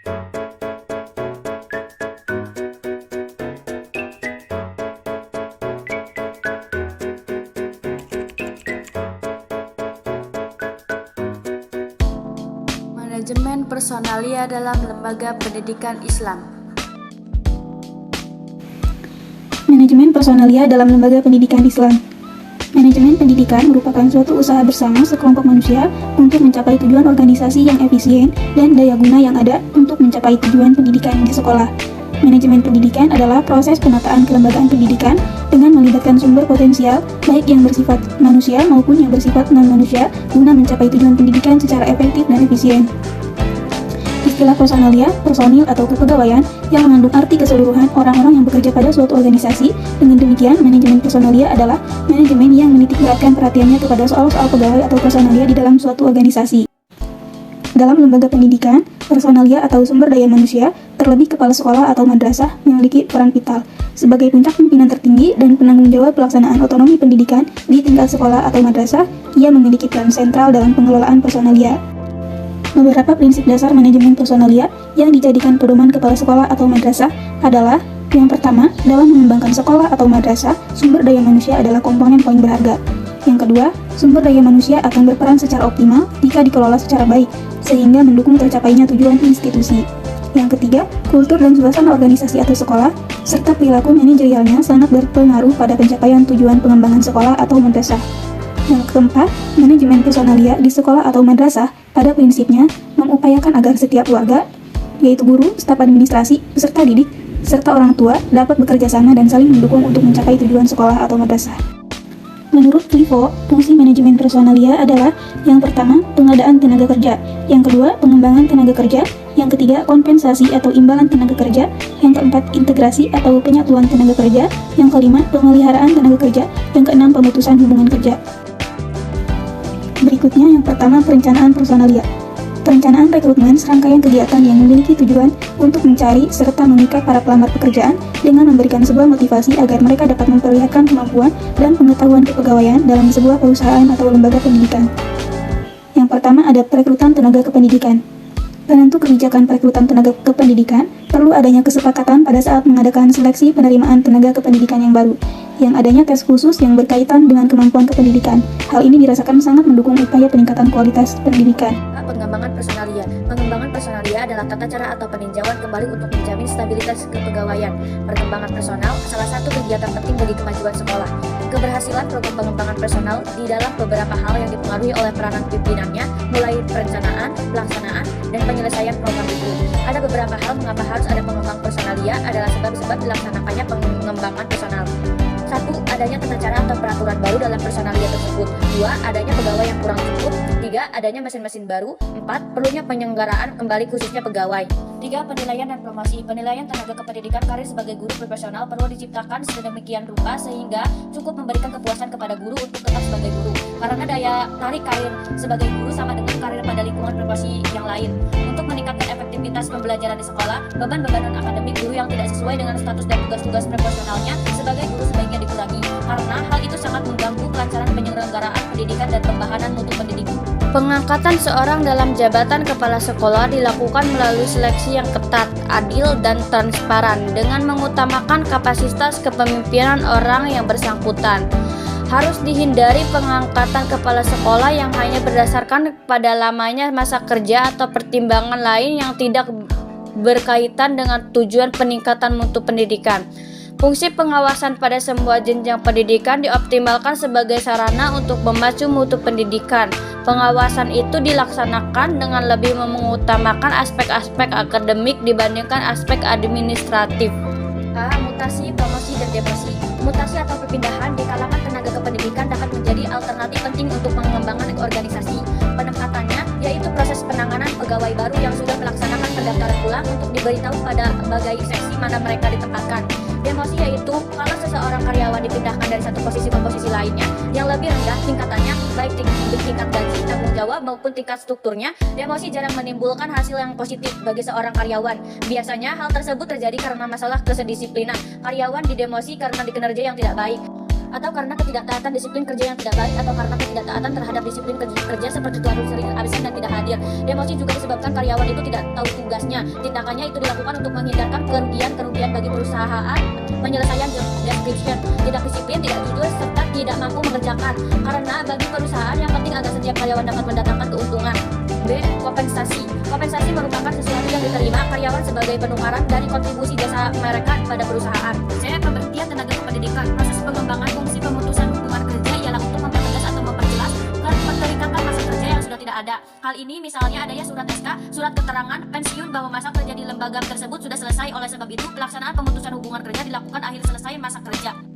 Manajemen personalia dalam lembaga pendidikan Islam. Manajemen personalia dalam lembaga pendidikan Islam. Manajemen pendidikan merupakan suatu usaha bersama sekelompok manusia untuk mencapai tujuan organisasi yang efisien dan daya guna yang ada untuk mencapai tujuan pendidikan di sekolah. Manajemen pendidikan adalah proses penataan kelembagaan pendidikan dengan melibatkan sumber potensial baik yang bersifat manusia maupun yang bersifat non-manusia guna mencapai tujuan pendidikan secara efektif dan efisien. Istilah personalia, personil atau kepegawaian yang mengandung arti keseluruhan orang-orang yang bekerja pada suatu organisasi. Dengan demikian, manajemen personalia adalah manajemen yang menitikberatkan perhatiannya kepada soal-soal pegawai atau personalia di dalam suatu organisasi. Dalam lembaga pendidikan, personalia atau sumber daya manusia, terlebih kepala sekolah atau madrasah, memiliki peran vital sebagai puncak pimpinan tertinggi dan penanggung jawab pelaksanaan otonomi pendidikan di tingkat sekolah atau madrasah. Ia memiliki peran sentral dalam pengelolaan personalia. Beberapa prinsip dasar manajemen personalia yang dijadikan pedoman kepala sekolah atau madrasah adalah: yang pertama, dalam mengembangkan sekolah atau madrasah, sumber daya manusia adalah komponen paling berharga. Yang kedua, sumber daya manusia akan berperan secara optimal jika dikelola secara baik, sehingga mendukung tercapainya tujuan institusi. Yang ketiga, kultur dan suasana organisasi atau sekolah, serta perilaku manajerialnya sangat berpengaruh pada pencapaian tujuan pengembangan sekolah atau madrasah. Yang keempat, manajemen personalia di sekolah atau madrasah pada prinsipnya mengupayakan agar setiap warga, yaitu guru, staf administrasi, peserta didik, serta orang tua dapat bekerja sama dan saling mendukung untuk mencapai tujuan sekolah atau madrasah. Menurut Clifford, fungsi manajemen personalia adalah: yang pertama, pengadaan tenaga kerja; yang kedua, pengembangan tenaga kerja; yang ketiga, kompensasi atau imbalan tenaga kerja; yang keempat, integrasi atau penyatuan tenaga kerja; yang kelima, pemeliharaan tenaga kerja; yang keenam, pemutusan hubungan kerja. Berikutnya yang pertama, perencanaan personalia. Perencanaan rekrutmen serangkaian kegiatan yang memiliki tujuan untuk mencari serta memikat para pelamar pekerjaan dengan memberikan sebuah motivasi agar mereka dapat memperlihatkan kemampuan dan pengetahuan kepegawaian dalam sebuah perusahaan atau lembaga pendidikan. Yang pertama ada perekrutan tenaga kependidikan. Penentu kebijakan perekrutan tenaga kependidikan perlu adanya kesepakatan pada saat mengadakan seleksi penerimaan tenaga kependidikan yang baru, yang adanya tes khusus yang berkaitan dengan kemampuan kependidikan. Hal ini dirasakan sangat mendukung upaya peningkatan kualitas pendidikan. Pengembangan personalia. Pengembangan personalia adalah tata cara atau peninjauan kembali untuk menjamin stabilitas kepegawaian. Perkembangan personal salah satu kegiatan penting bagi kemajuan sekolah. Keberhasilan program pengembangan personal di dalam beberapa hal yang dipengaruhi oleh peranan pimpinannya, mulai perencanaan, pelaksanaan, dan penyelesaian program itu. Ada beberapa hal mengapa harus ada pengembang personalia adalah sebab-sebab dilaksanakannya pengembangan personal. 1. Adanya tata cara atau peraturan baru dalam personalia tersebut. 2. Adanya pegawai yang kurang cukup. 3. Adanya mesin-mesin baru. 4. Perlunya penyelenggaraan kembali khususnya pegawai. 3. Penilaian dan promosi. Penilaian tenaga kependidikan karir sebagai guru profesional perlu diciptakan sedemikian rupa sehingga cukup memberikan kepuasan kepada guru untuk tetap sebagai guru. Karena daya tarik karir sebagai guru sama dengan karir pada lingkungan profesi yang lain. Untuk meningkatkan efektivitas pembelajaran di sekolah, beban-beban non-akademik guru yang tidak sesuai dengan status dan tugas-tugas profesionalnya sebagai guru sebaiknya dikurangi, karena hal itu sangat mengganggu kelancaran penyelenggaraan pendidikan dan pembahanan mutu pendidikan. Pengangkatan seorang dalam jabatan kepala sekolah dilakukan melalui seleksi yang ketat, adil, dan transparan dengan mengutamakan kapasitas kepemimpinan orang yang bersangkutan. Harus dihindari pengangkatan kepala sekolah yang hanya berdasarkan pada lamanya masa kerja atau pertimbangan lain yang tidak berkaitan dengan tujuan peningkatan mutu pendidikan. Fungsi pengawasan pada semua jenjang pendidikan dioptimalkan sebagai sarana untuk memacu mutu pendidikan. Pengawasan itu dilaksanakan dengan lebih mengutamakan aspek-aspek akademik dibandingkan aspek administratif. A. Mutasi, promosi, dan demosi. Mutasi atau perpindahan di kalangan tenaga kependidikan dapat menjadi alternatif penting untuk pengembangan organisasi. Penempatannya yaitu proses penanganan pegawai baru yang sudah melaksanakan pendaftaran ulang untuk diberitahu pada berbagai seksi mana mereka ditempatkan. Demosi yaitu kalau seseorang karyawan dipindahkan dari satu posisi ke posisi lainnya yang lebih rendah tingkatannya, baik tingkat gaji, tanggung jawab maupun tingkat strukturnya. Demosi jarang menimbulkan hasil yang positif bagi seorang karyawan. Biasanya hal tersebut terjadi karena masalah kesedisiplinan. Karyawan didemosi karena kinerja yang tidak baik. atau karena ketidaktaatan disiplin kerja yang tidak baik, atau karena ketidaktaatan terhadap disiplin kerja seperti terlalu sering absen dan tidak hadir. Demosi juga disebabkan karyawan itu tidak tahu tugasnya. Tindakannya itu dilakukan untuk menghindarkan kerugian bagi perusahaan, penyelesaian job description, tidak disiplin, tidak jujur, serta tidak mampu mengerjakan. Karena bagi perusahaan yang penting agar setiap karyawan dapat mendatangkan keuntungan. B. Kompensasi. Kompensasi merupakan sesuatu yang diterima karyawan sebagai penukaran dari kontribusi jasa mereka pada perusahaan. C. Pemberhentian tenaga kependidikan. Proses pengembangan fungsi pemutusan hubungan kerja ialah untuk mempertegas atau memperjelas keterikatan masa kerja yang sudah tidak ada. Hal ini misalnya adanya surat SK, surat keterangan pensiun bahwa masa kerja di lembaga tersebut sudah selesai. Oleh sebab itu, pelaksanaan pemutusan hubungan kerja dilakukan akhir selesai masa kerja.